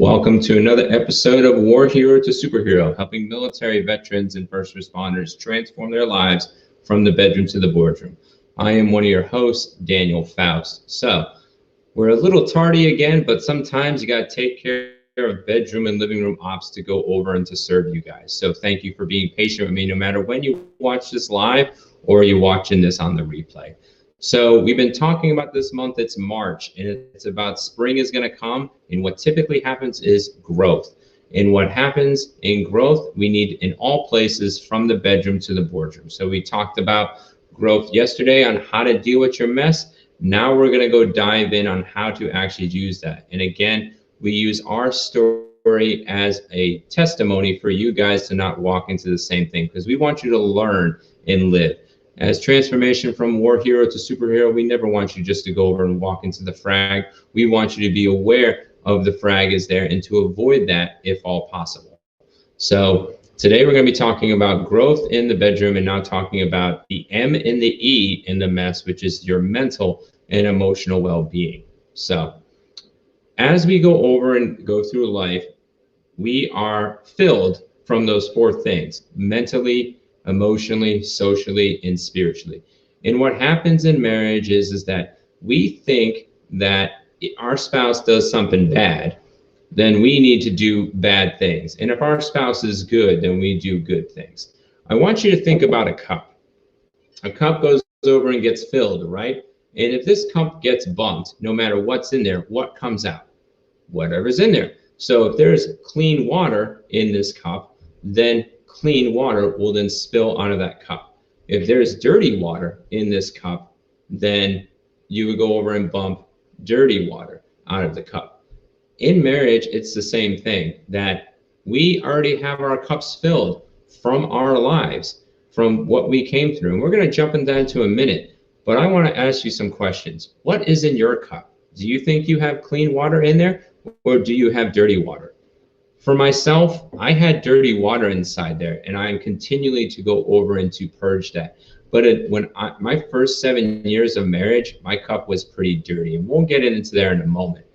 Welcome to another episode of War Hero to Superhero, helping military veterans and first responders transform their lives from the bedroom to the boardroom. I am one of your hosts, Daniel Faust. So, we're a little tardy again, but sometimes you got to take care of bedroom and living room ops to go over and to serve you guys. So, thank you for being patient with me no matter when you watch this live or you're watching this on the replay. So we've been talking about this month, it's March, and it's about spring is going to come, and what typically happens is growth. And what happens in growth, we need in all places from the bedroom to the boardroom. So we talked about growth yesterday on how to deal with your mess. Now we're going to go dive in on how to actually use that. And again, we use our story as a testimony for you guys to not walk into the same thing, because we want you to learn and live. As transformation from war hero to superhero, we never want you just to go over and walk into the frag. We want you to be aware of the frag is there and to avoid that if all possible. So today we're going to be talking about growth in the bedroom and not talking about the M and the E in the mess, which is your mental and emotional well-being. So as we go over and go through life, we are filled from those four things: mentally, emotionally, socially, and spiritually. And what happens in marriage is that we think that if our spouse does something bad, then we need to do bad things. And if our spouse is good, then we do good things. I want you to think about a cup. A cup goes over and gets filled, right? And if this cup gets bumped, no matter what's in there, what comes out? Whatever's in there. So if there's clean water in this cup, then clean water will then spill out of that cup. If there's dirty water in this cup, then you would go over and bump dirty water out of the cup. In marriage, it's the same thing, that we already have our cups filled from our lives, from what we came through. And we're going to jump into that in a minute, but I want to ask you some questions. What is in your cup? Do you think you have clean water in there, or do you have dirty water? For myself, I had dirty water inside there, and I am continually to go over and to purge that. But my first 7 years of marriage, my cup was pretty dirty, and we'll get into there in a moment.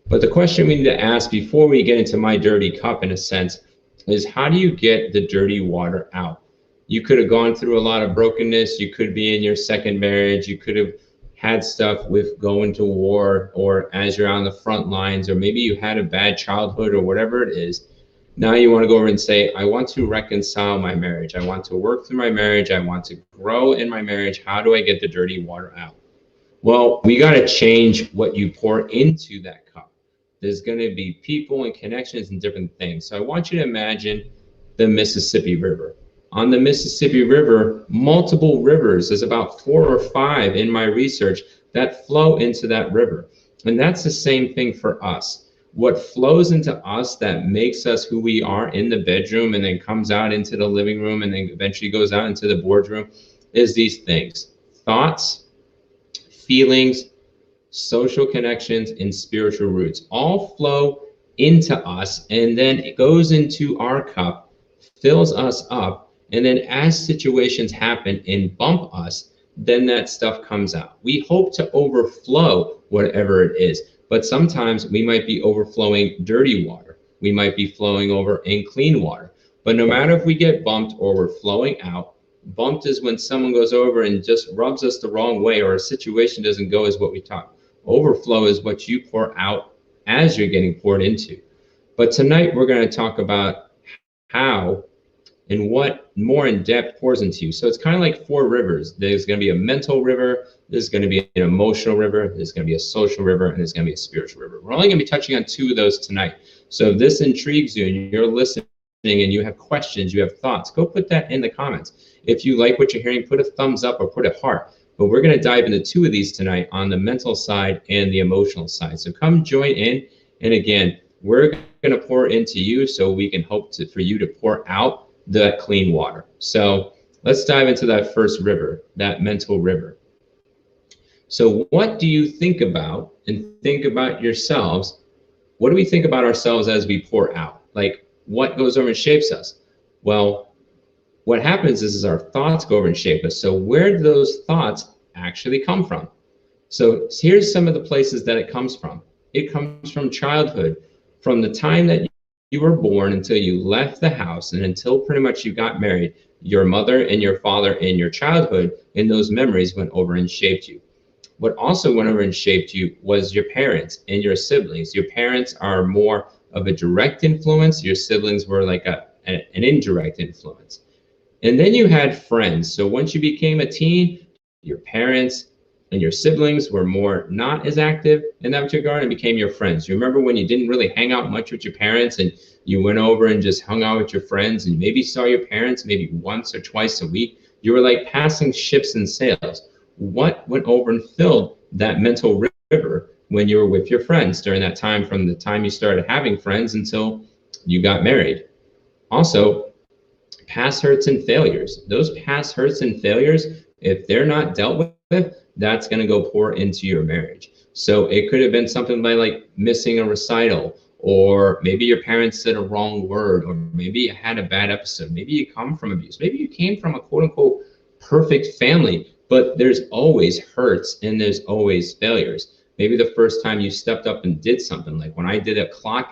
But the question we need to ask before we get into my dirty cup, in a sense, is how do you get the dirty water out? You could have gone through a lot of brokenness. You could be in your second marriage. You could have had stuff with going to war, or as you're on the front lines, or maybe you had a bad childhood or whatever it is. Now you want to go over and say, I want to reconcile my marriage. I want to work through my marriage. I want to grow in my marriage. How do I get the dirty water out? Well, we got to change what you pour into that cup. There's going to be people and connections and different things. So I want you to imagine the Mississippi River. On the Mississippi River, multiple rivers, there's about 4 or 5 in my research that flow into that river. And that's the same thing for us. What flows into us that makes us who we are in the bedroom and then comes out into the living room and then eventually goes out into the boardroom is these things: thoughts, feelings, social connections, and spiritual roots. All flow into us, and then it goes into our cup, fills us up. And then as situations happen and bump us, then that stuff comes out. We hope to overflow whatever it is, but sometimes we might be overflowing dirty water. We might be flowing over in clean water. But no matter if we get bumped or we're flowing out, bumped is when someone goes over and just rubs us the wrong way, or a situation doesn't go as what we thought. Overflow is what you pour out as you're getting poured into. But tonight we're going to talk about how and what more in depth pours into you. So it's kind of like 4 rivers. There's going to be a mental river, there's going to be an emotional river, there's going to be a social river, and there's going to be a spiritual river. We're only going to be touching on 2 of those tonight. So if this intrigues you and you're listening and you have questions, you have thoughts, go put that in the comments. If you like what you're hearing, put a thumbs up or put a heart. But we're going to dive into 2 of these tonight, on the mental side and the emotional side. So come join in. And again, we're going to pour into you so we can hope for you to pour out the clean water. So let's dive into that first river, that mental river. So what do you think about, and think about yourselves? What do we think about ourselves as we pour out? Like, what goes over and shapes us? Well, what happens is our thoughts go over and shape us. So where do those thoughts actually come from? So here's some of the places that it comes from. It comes from childhood, from the time that you were born until you left the house and until pretty much you got married, your mother and your father in your childhood and those memories went over and shaped you. What also went over and shaped you was your parents and your siblings. Your parents are more of a direct influence. Your siblings were like an indirect influence. And then you had friends. So once you became a teen, your parents and your siblings were more not as active in that regard and became your friends. You remember when you didn't really hang out much with your parents and you went over and just hung out with your friends and maybe saw your parents maybe once or twice a week? You were like passing ships and sails. What went over and filled that mental river when you were with your friends during that time, from the time you started having friends until you got married? Also, past hurts and failures. Those past hurts and failures, if they're not dealt with, that's going to go pour into your marriage. So it could have been something like missing a recital, or maybe your parents said a wrong word, or maybe you had a bad episode. Maybe you come from abuse. Maybe you came from a quote unquote perfect family, but there's always hurts and there's always failures. Maybe the first time you stepped up and did something, like when I did a clock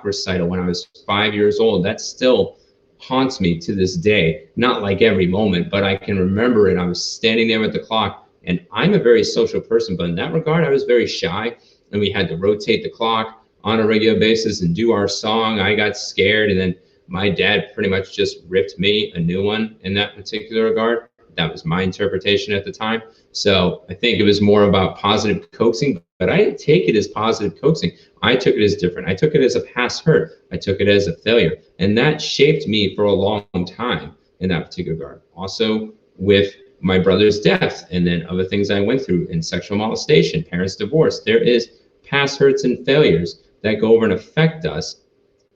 recital when I was 5 years old, that still haunts me to this day. Not like every moment, but I can remember it. I was standing there with the clock, and I'm a very social person, but in that regard, I was very shy, and we had to rotate the clock on a regular basis and do our song. I got scared, and then my dad pretty much just ripped me a new one in that particular regard. That was my interpretation at the time. So I think it was more about positive coaxing, but I didn't take it as positive coaxing. I took it as different. I took it as a past hurt. I took it as a failure. And that shaped me for a long time in that particular regard. Also with my brother's death and then other things I went through in sexual molestation, parents' divorce, there is past hurts and failures that go over and affect us,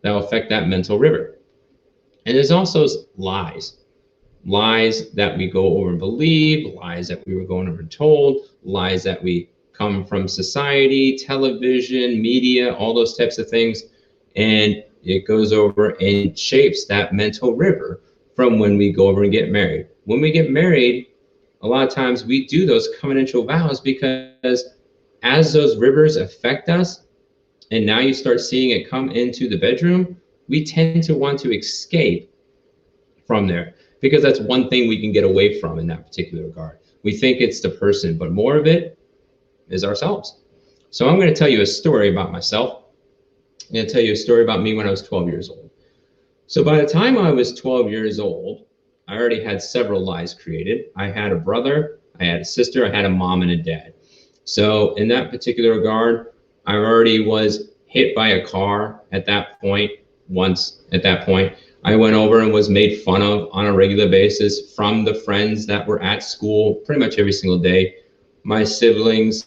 that will affect that mental river. And there's also lies that we go over and believe, lies that we were going over and told, lies that we come from society, television, media, all those types of things. And it goes over and shapes that mental river from when we go over and get married. When we get married, a lot of times we do those covenantal vows because as those rivers affect us, and now you start seeing it come into the bedroom, we tend to want to escape from there, because that's one thing we can get away from in that particular regard. We think it's the person, but more of it is ourselves. So I'm going to tell you a story about myself. I'm going to tell you a story about me when I was 12 years old. So by the time I was 12 years old, I already had several lies created. I had a brother, I had a sister, I had a mom and a dad. So in that particular regard, I already was hit by a car at that point, once at that point. I went over and was made fun of on a regular basis from the friends that were at school pretty much every single day. My siblings,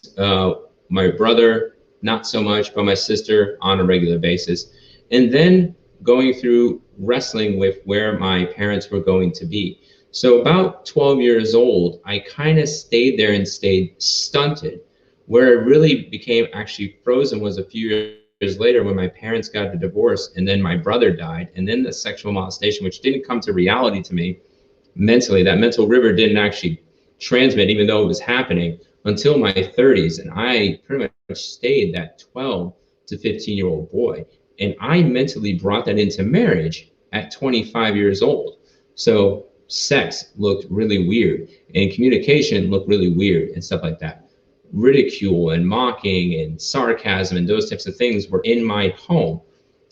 my brother, not so much, but my sister on a regular basis. And then going through wrestling with where my parents were going to be. So about 12 years old, I kind of stayed there and stayed stunted. Where it really became actually frozen was a few years later when my parents got a divorce and then my brother died, and then the sexual molestation, which didn't come to reality to me mentally. That mental river didn't actually transmit, even though it was happening, until my 30s. And I pretty much stayed that 12 to 15-year-old boy. And I mentally brought that into marriage at 25 years old. So sex looked really weird and communication looked really weird and stuff like that. Ridicule and mocking and sarcasm and those types of things were in my home.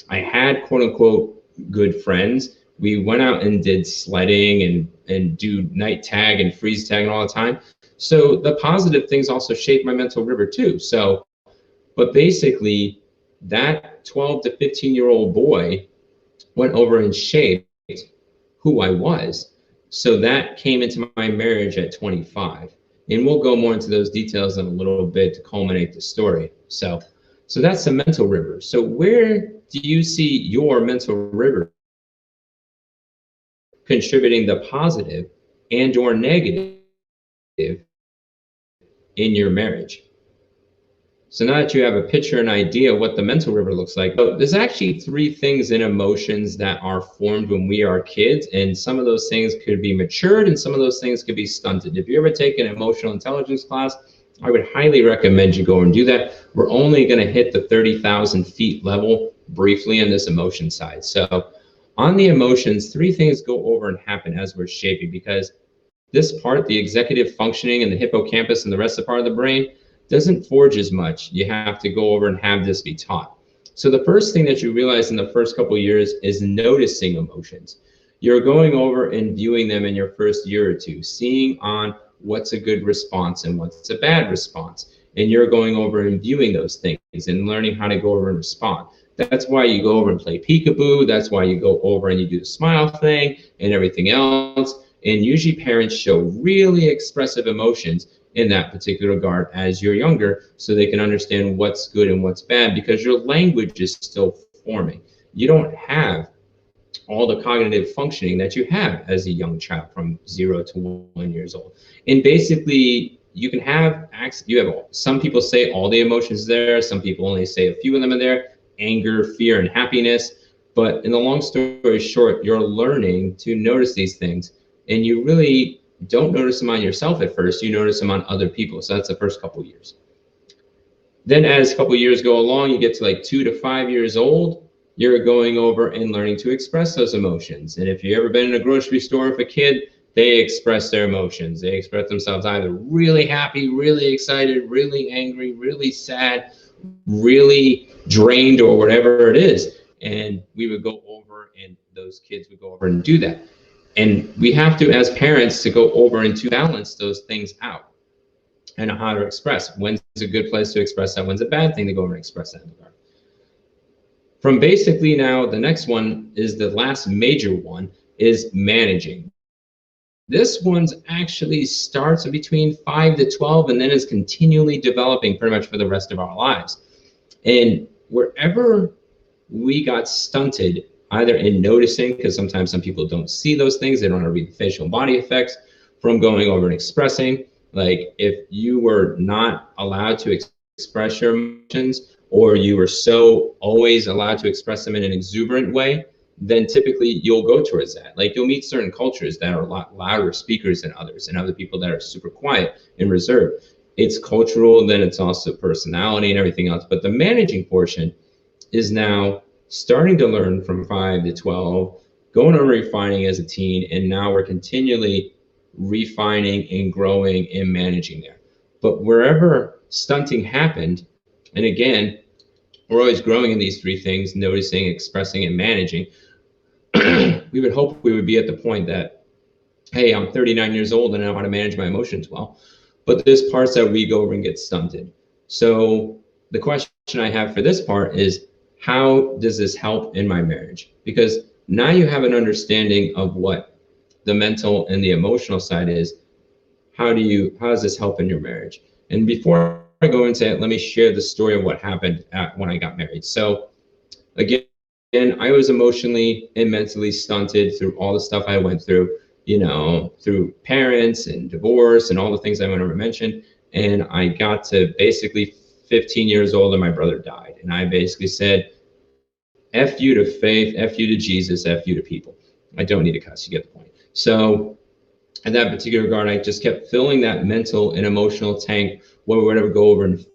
I had quote unquote good friends. We went out and did sledding and do night tag and freeze tag all the time. So the positive things also shaped my mental river too. So, but basically that 12 to 15-year-old boy went over and shaped who I was. So that came into my marriage at 25. And we'll go more into those details in a little bit to culminate the story. So that's the mental river. So where do you see your mental river contributing the positive and or negative in your marriage? So now that you have a picture and idea of what the mental river looks like, there's actually 3 things in emotions that are formed when we are kids, and some of those things could be matured and some of those things could be stunted. If you ever take an emotional intelligence class, I would highly recommend you go and do that. We're only going to hit the 30,000 feet level briefly on this emotion side. So on the emotions, three things go over and happen as we're shaping, because this part, the executive functioning and the hippocampus and the rest of the part of the brain, doesn't forge as much. You have to go over and have this be taught. So the first thing that you realize in the first couple of years is noticing emotions. You're going over and viewing them in your first year or two, seeing on what's a good response and what's a bad response. And you're going over and viewing those things and learning how to go over and respond. That's why you go over and play peekaboo. That's why you go over and you do the smile thing and everything else. And usually parents show really expressive emotions in that particular regard as you're younger, so they can understand what's good and what's bad, because your language is still forming. You don't have all the cognitive functioning that you have as a young child from 0 to 1 years old. And basically, you have some people say all the emotions there, some people only say a few of them are there, anger, fear, and happiness. But in the long story short, you're learning to notice these things, and you really don't notice them on yourself at first, you notice them on other people. So that's the first couple of years. Then as a couple of years go along, you get to like 2 to 5 years old, you're going over and learning to express those emotions. And if you've ever been in a grocery store with a kid, they express their emotions. They express themselves either really happy, really excited, really angry, really sad, really drained, or whatever it is. And we would go over and those kids would go over and do that. And we have to, as parents, to go over and to balance those things out and how to express. When's a good place to express that? When's a bad thing to go over and express that? From basically now, the next one is the last major one, is managing. This one's actually starts between 5 to 12 and then is continually developing pretty much for the rest of our lives. And wherever we got stunted, either in noticing, because sometimes some people don't see those things, they don't know how to read the facial body effects, from going over and expressing. Like if you were not allowed to express your emotions, or you were so always allowed to express them in an exuberant way, then typically you'll go towards that. Like you'll meet certain cultures that are a lot louder speakers than others, and other people that are super quiet and reserved. It's cultural, and then it's also personality and everything else. But the managing portion is now starting to learn from 5 to 12, going on refining as a teen, and now we're continually refining and growing and managing there. But wherever stunting happened, and again, we're always growing in these three things: noticing, expressing, and managing. We would hope we would be at the point that, hey, I'm 39 years old and I know how to manage my emotions well. But there's parts that we go over and get stunted. So the question I have for this part is, how does this help in my marriage? Because now you have an understanding of what the mental and the emotional side is. How does this help in your marriage? And before I go into it, let me share the story of what happened when I got married. So again, I was emotionally and mentally stunted through all the stuff I went through, through parents and divorce and all the things I want to mention. And I got to basically 15 years old and my brother died. And I basically said, F you to faith, F you to Jesus, F you to people. I don't need to cuss, you get the point. So in that particular regard, I just kept filling that mental and emotional tank where we would ever go over and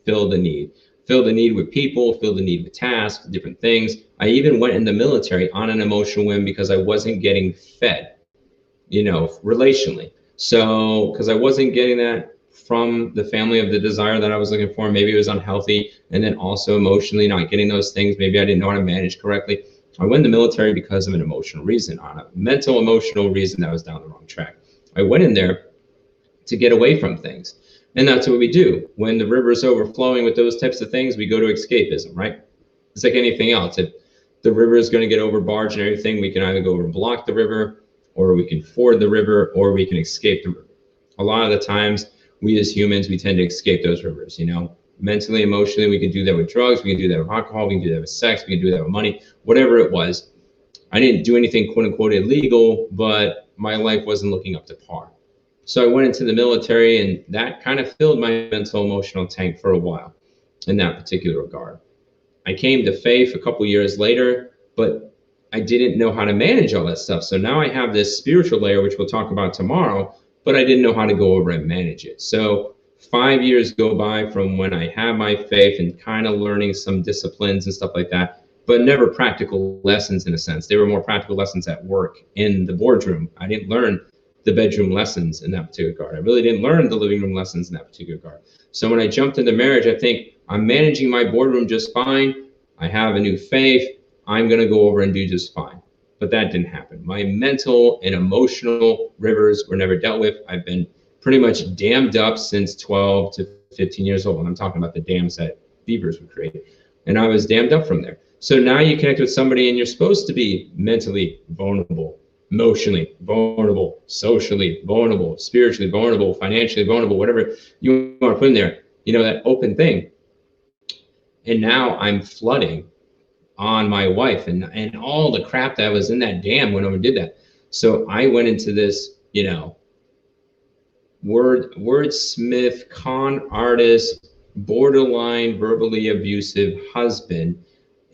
fill the need with people, fill the need with tasks, different things. I even went in the military on an emotional whim because I wasn't getting fed, relationally. So, because I wasn't getting that from the family of the desire that I was looking for, maybe it was unhealthy, and then also emotionally not getting those things. Maybe I didn't know how to manage correctly. I went in the military because of an emotional reason, on a mental, emotional reason that was down the wrong track. I went in there to get away from things. And that's what we do. When the river is overflowing with those types of things, we go to escapism, right? It's like anything else. If the river is going to get overbarged and everything, we can either go over and block the river, or we can ford the river, or we can escape the river. A lot of the times, we as humans, we tend to escape those rivers, mentally, emotionally. We can do that with drugs, we can do that with alcohol, we can do that with sex, we can do that with money, whatever it was. I didn't do anything quote unquote illegal, but my life wasn't looking up to par. So I went into the military, and that kind of filled my mental, emotional tank for a while in that particular regard. I came to faith a couple years later, but I didn't know how to manage all that stuff. So now I have this spiritual layer, which we'll talk about tomorrow, but I didn't know how to go over and manage it. So 5 years go by from when I have my faith and kind of learning some disciplines and stuff like that. but never practical lessons in a sense. They were more practical lessons at work in the boardroom. I didn't learn the bedroom lessons in that particular regard. I really didn't learn the living room lessons in that particular regard. So when I jumped into marriage, I think I'm managing my boardroom just fine. I have a new faith. I'm going to go over and do just fine. But that didn't happen. My mental and emotional rivers were never dealt with. I've been pretty much dammed up since 12 to 15 years old. And I'm talking about the dams that beavers would create. And I was dammed up from there. So now you connect with somebody and you're supposed to be mentally vulnerable, emotionally vulnerable, socially vulnerable, spiritually vulnerable, financially vulnerable, whatever you want to put in there, that open thing. And now I'm flooding on my wife and all the crap that was in that dam when I did that. So I went into this, wordsmith, con artist, borderline verbally abusive husband,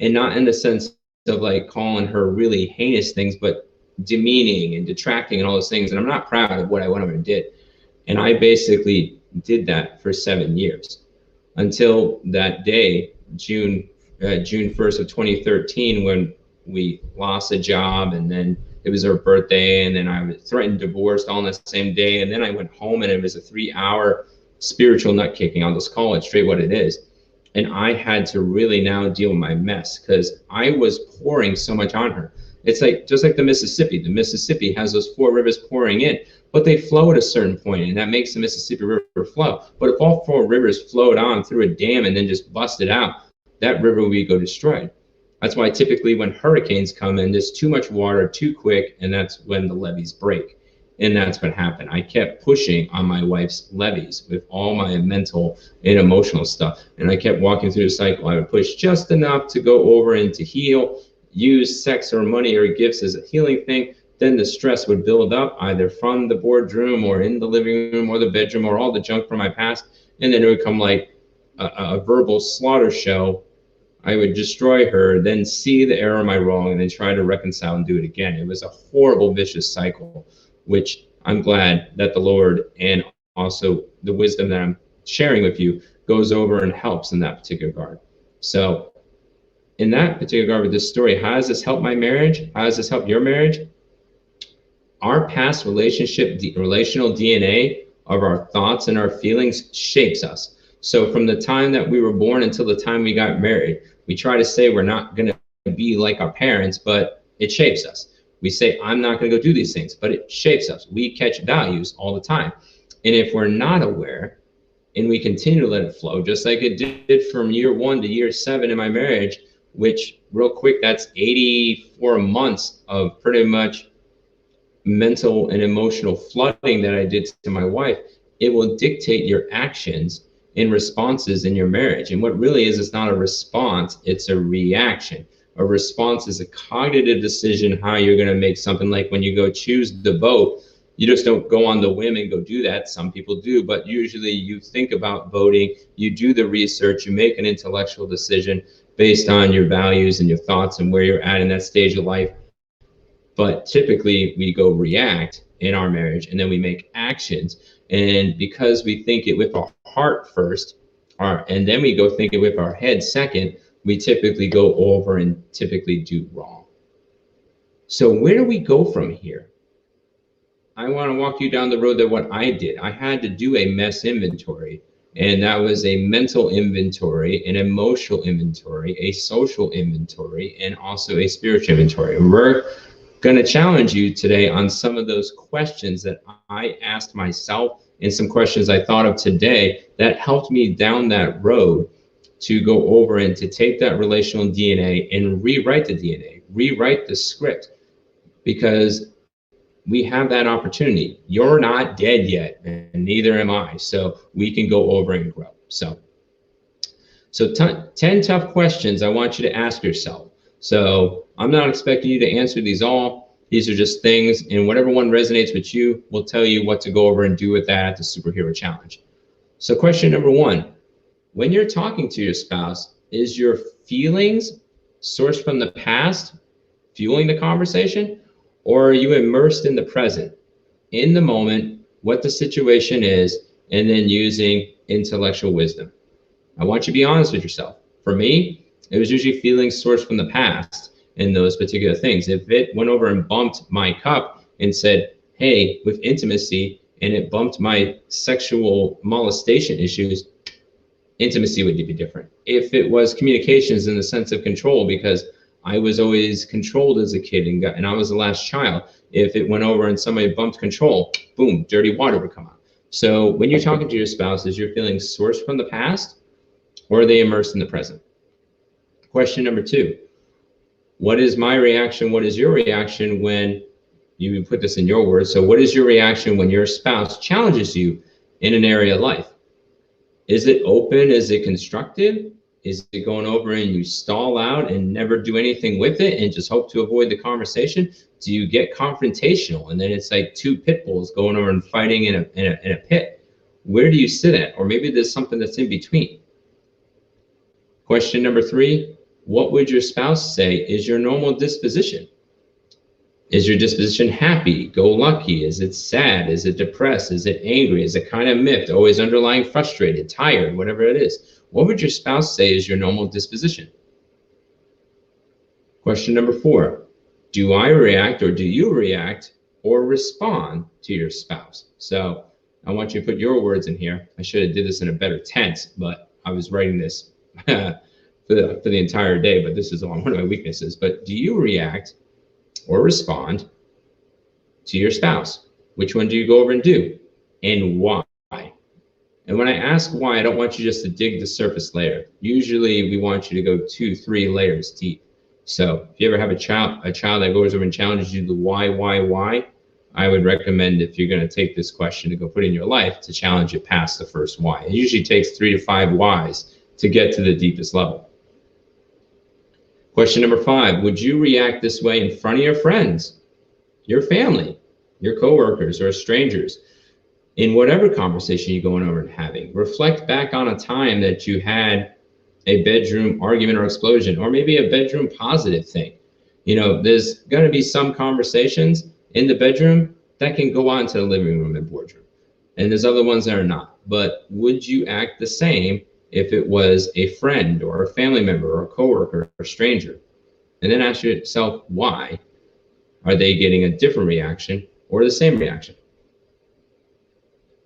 and not in the sense of like calling her really heinous things, but demeaning and detracting and all those things. And I'm not proud of what I went over and did. And I basically did that for 7 years until that day, June 1st of 2013, when we lost a job, and then it was her birthday, and then I was threatened divorce all on the same day. And then I went home and it was a 3-hour spiritual nut kicking. I'll just call it straight what it is. And I had to really now deal with my mess because I was pouring so much on her. It's like, just like the Mississippi. The Mississippi has those 4 rivers pouring in, but they flow at a certain point, and that makes the Mississippi River flow. But if all 4 rivers flowed on through a dam and then just busted out, that river would go destroyed. That's why typically when hurricanes come in, there's too much water too quick, and that's when the levees break. And that's what happened. I kept pushing on my wife's levees with all my mental and emotional stuff. And I kept walking through the cycle. I would push just enough to go over and to heal, use sex or money or gifts as a healing thing. Then the stress would build up either from the boardroom or in the living room or the bedroom or all the junk from my past. And then it would come like a verbal slaughter show. I would destroy her, then see the error of my wrong, and then try to reconcile and do it again. It was a horrible, vicious cycle, which I'm glad that the Lord and also the wisdom that I'm sharing with you goes over and helps in that particular regard. So in that particular regard with this story, how does this help my marriage? How does this help your marriage? Our past relational DNA of our thoughts and our feelings shapes us. So from the time that we were born until the time we got married, we try to say we're not going to be like our parents, but it shapes us. We say, I'm not going to go do these things, but it shapes us. We catch values all the time. And if we're not aware and we continue to let it flow, just like it did from year 1 to year 7 in my marriage, which real quick, that's 84 months of pretty much mental and emotional flooding that I did to my wife, it will dictate your actions and responses in your marriage. And what really is, it's not a response, it's a reaction. A response is a cognitive decision how you're going to make something. Like when you go choose the vote, you just don't go on the whim and go do that. Some people do, but usually you think about voting, you do the research, you make an intellectual decision based on your values and your thoughts and where you're at in that stage of life. But typically we go react in our marriage, and then we make actions. And because we think it with our heart first, and then we go think it with our head second, we typically go over and typically do wrong. So where do we go from here? I want to walk you down the road that what I did. I had to do a mess inventory, and that was a mental inventory, an emotional inventory, a social inventory, and also a spiritual inventory. And we're going to challenge you today on some of those questions that I asked myself and some questions I thought of today that helped me down that road to go over and to take that relational DNA and rewrite the DNA, rewrite the script, because we have that opportunity. You're not dead yet, and neither am I. So we can go over and grow. So 10 tough questions I want you to ask yourself. So I'm not expecting you to answer these all. These are just things, and whatever one resonates with you, will tell you what to go over and do with that at the Superhero Challenge. So question number 1, when you're talking to your spouse, is your feelings sourced from the past fueling the conversation, or are you immersed in the present, in the moment, what the situation is, and then using intellectual wisdom? I want you to be honest with yourself. For me, It was usually feelings sourced from the past in those particular things. If it went over and bumped my cup and said, hey, with intimacy, and it bumped my sexual molestation issues, intimacy would be different. If it was communications in the sense of control, because I was always controlled as a kid and I was the last child, if it went over and somebody bumped control, boom, dirty water would come out. So when you're talking to your spouse, is your feelings sourced from the past or are they immersed in the present? Question number 2, what is my reaction? What is your reaction when you put this in your words? So what is your reaction when your spouse challenges you in an area of life? Is it open? Is it constructive? Is it going over and you stall out and never do anything with it and just hope to avoid the conversation? Do you get confrontational and then it's like two pit bulls going over and fighting in a pit? Where do you sit at? Or maybe there's something that's in between. Question number 3, what would your spouse say is your normal disposition? Is your disposition happy, go lucky? Is it sad? Is it depressed? Is it angry? Is it kind of miffed, always underlying frustrated, tired, whatever it is? What would your spouse say is your normal disposition? Question number 4, do I react or do you react or respond to your spouse? So I want you to put your words in here. I should have did this in a better tense, but I was writing this for the entire day, but this is one of my weaknesses. But do you react or respond to your spouse? Which one do you go over and do, and why? And when I ask why, I don't want you just to dig the surface layer. Usually we want you to go 2-3 layers deep. So if you ever have a child that goes over and challenges you the why, I would recommend, if you're going to take this question to go put in your life, to challenge it past the first why. It usually takes 3 to 5 whys to get to the deepest level. Question number 5, would you react this way in front of your friends, your family, your coworkers, or strangers? In whatever conversation you're going over and having, reflect back on a time that you had a bedroom argument or explosion, or maybe a bedroom positive thing. You know, there's going to be some conversations in the bedroom that can go on to the living room and boardroom, and there's other ones that are not. But would you act the same if it was a friend or a family member or a coworker or a stranger? And then ask yourself, why? Are they getting a different reaction or the same reaction?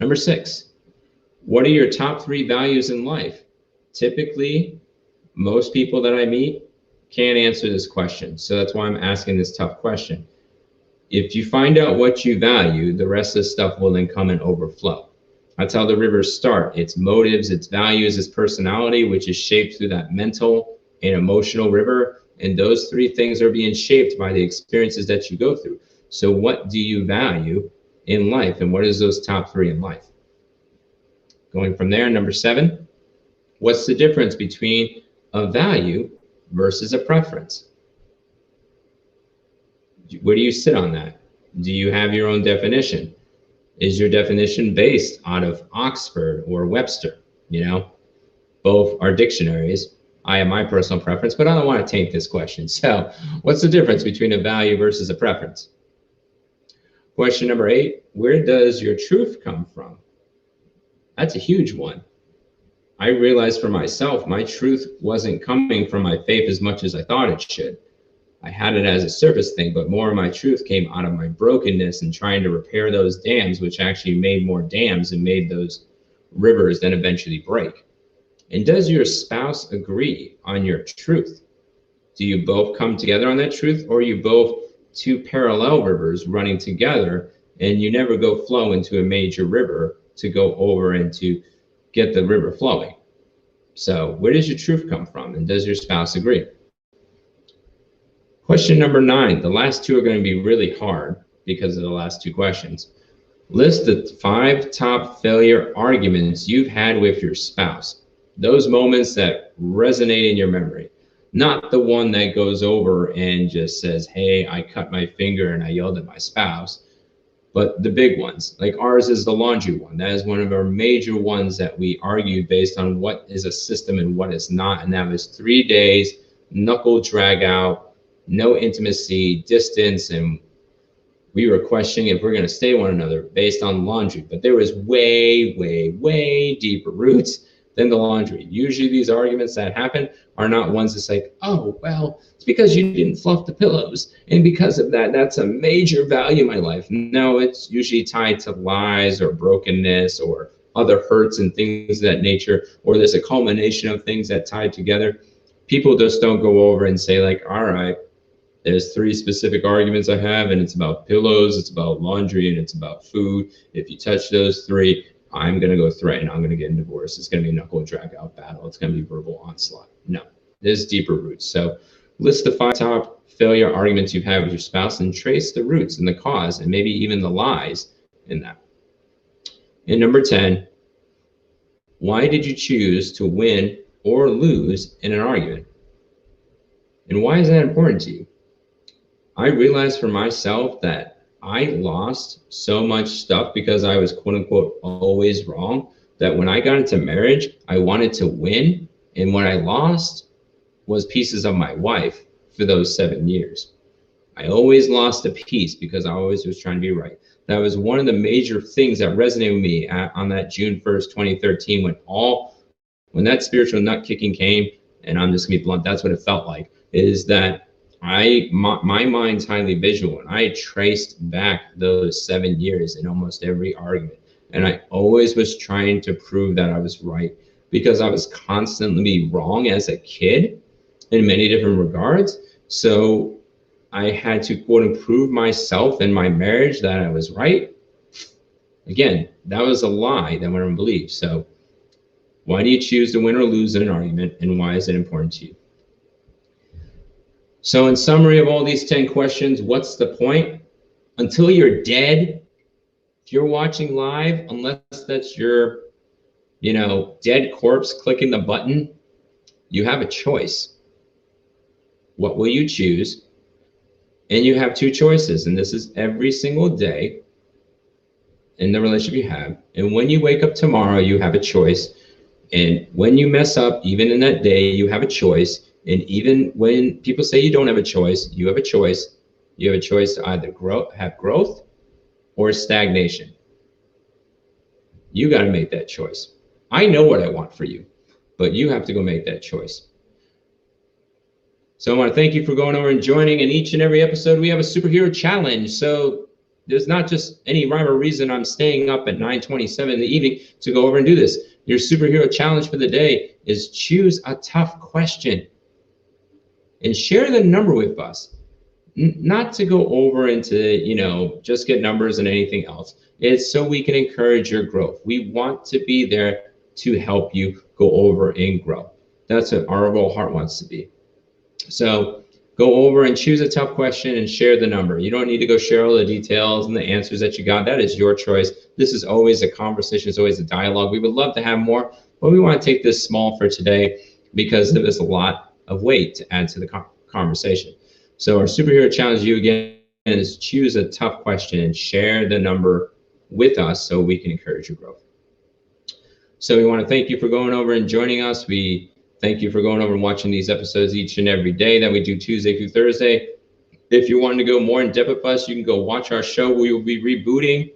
Number 6, what are your top 3 values in life? Typically, most people that I meet can't answer this question. So that's why I'm asking this tough question. If you find out what you value, the rest of the stuff will then come and overflow. That's how the rivers start. It's motives, it's values, it's personality, which is shaped through that mental and emotional river. And those 3 things are being shaped by the experiences that you go through. So what do you value in life? And what is those top 3 in life? Going from there, number 7, what's the difference between a value versus a preference? Where do you sit on that? Do you have your own definition? Is your definition based out of Oxford or Webster? You know, both are dictionaries. I have my personal preference, but I don't want to taint this question. So what's the difference between a value versus a preference? Question number 8, where does your truth come from? That's a huge one. I realized for myself, my truth wasn't coming from my faith as much as I thought it should. I had it as a surface thing, but more of my truth came out of my brokenness and trying to repair those dams, which actually made more dams and made those rivers then eventually break. And does your spouse agree on your truth? Do you both come together on that truth, or are you both 2 parallel rivers running together and you never go flow into a major river to go over and to get the river flowing? So where does your truth come from, and does your spouse agree? Question number 9, the last 2 are going to be really hard because of the last 2 questions. List the 5 top failure arguments you've had with your spouse. Those moments that resonate in your memory, not the one that goes over and just says, hey, I cut my finger and I yelled at my spouse, but the big ones. Like ours is the laundry one. That is one of our major ones that we argued based on what is a system and what is not. And that was 3 days, knuckle drag out, no intimacy, distance, and we were questioning if we're going to stay one another based on laundry. But there was way, way, way deeper roots then the laundry. Usually these arguments that happen are not ones that's like, oh, well, it's because you didn't fluff the pillows. And because of that, that's a major value in my life. No, it's usually tied to lies or brokenness or other hurts and things of that nature, or there's a culmination of things that tie together. People just don't go over and say like, all right, there's 3 specific arguments I have, and it's about pillows, it's about laundry, and it's about food. If you touch those 3, I'm going to go threaten, I'm going to get a divorce. It's going to be a knuckle drag out battle. It's going to be verbal onslaught. No, there's deeper roots. So list the 5 top failure arguments you've had with your spouse and trace the roots and the cause and maybe even the lies in that. And number 10, why did you choose to win or lose in an argument? And why is that important to you? I realized for myself that I lost so much stuff because I was quote unquote always wrong, that when I got into marriage, I wanted to win. And what I lost was pieces of my wife for those 7 years. I always lost a piece because I always was trying to be right. That was one of the major things that resonated with me on that June 1st, 2013, when that spiritual nut kicking came, and I'm just gonna be blunt, that's what it felt like, is that my mind's highly visual, and I traced back those 7 years in almost every argument. And I always was trying to prove that I was right because I was constantly wrong as a kid in many different regards. So I had to quote prove myself in my marriage that I was right. Again, that was a lie that went unbelieved. So why do you choose to win or lose in an argument, and why is it important to you? So in summary of all these 10 questions, what's the point? Until you're dead, if you're watching live, unless that's your, dead corpse clicking the button, you have a choice. What will you choose? And you have 2 choices, and this is every single day in the relationship you have. And when you wake up tomorrow, you have a choice. And when you mess up, even in that day, you have a choice. And even when people say you don't have a choice, you have a choice. You have a choice to either have growth or stagnation. You got to make that choice. I know what I want for you, but you have to go make that choice. So I want to thank you for going over and joining. In each and every episode, we have a superhero challenge. So there's not just any rhyme or reason I'm staying up at 9:27 in the evening to go over and do this. Your superhero challenge for the day is choose a tough question and share the number with us. Not to go over into, just get numbers and anything else. It's so we can encourage your growth. We want to be there to help you go over and grow. That's what our whole heart wants to be. So go over and choose a tough question and share the number. You don't need to go share all the details and the answers that you got. That is your choice. This is always a conversation. It's always a dialogue. We would love to have more, but we want to take this small for today because there's a lot of weight to add to the conversation. So our superhero challenge you again is choose a tough question and share the number with us so we can encourage your growth. So we want to thank you for going over and joining us. We thank you for going over and watching these episodes each and every day that we do Tuesday through Thursday. If you want to go more in depth with us, you can go watch our show. We will be rebooting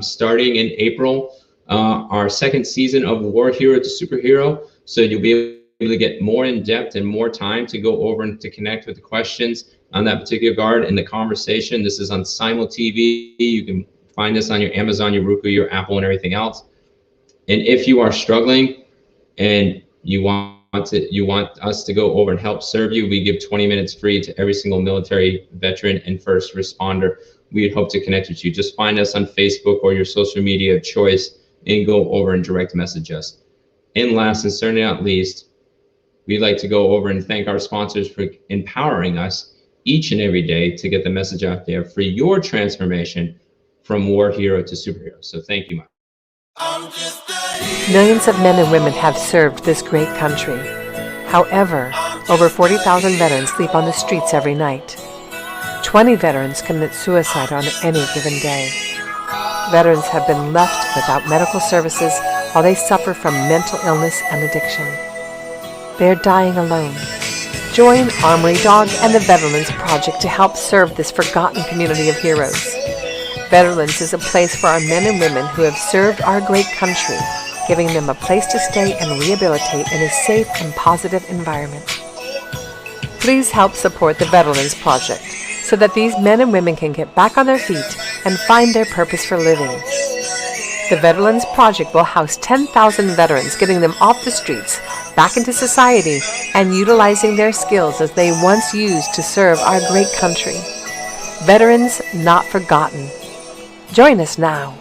starting in April, our 2nd season of War Hero to Superhero. So you'll be able to get more in depth and more time to go over and to connect with the questions on that particular guard in the conversation. This is on Simul TV. You can find this on your Amazon, your Roku, your Apple, and everything else. And if you are struggling and you want us to go over and help serve you, we give 20 minutes free to every single military veteran and first responder. We'd hope to connect with you. Just find us on Facebook or your social media of choice and go over and direct message us. And last and certainly not least, we'd like to go over and thank our sponsors for empowering us each and every day to get the message out there for your transformation from war hero to superhero. So thank you, Mike. Millions of men and women have served this great country. However, over 40,000 veterans sleep on the streets every night. 20 veterans commit suicide on any given day. Veterans have been left without medical services while they suffer from mental illness and addiction. They are dying alone. Join Armory Dog and the Veterans Project to help serve this forgotten community of heroes. Veterans is a place for our men and women who have served our great country giving them a place to stay and rehabilitate in a safe and positive environment. Please help support the Veterans Project so that these men and women can get back on their feet and find their purpose for living. The Veterans Project will house 10,000 veterans, getting them off the streets, back into society, and utilizing their skills as they once used to serve our great country. Veterans Not Forgotten. Join us now.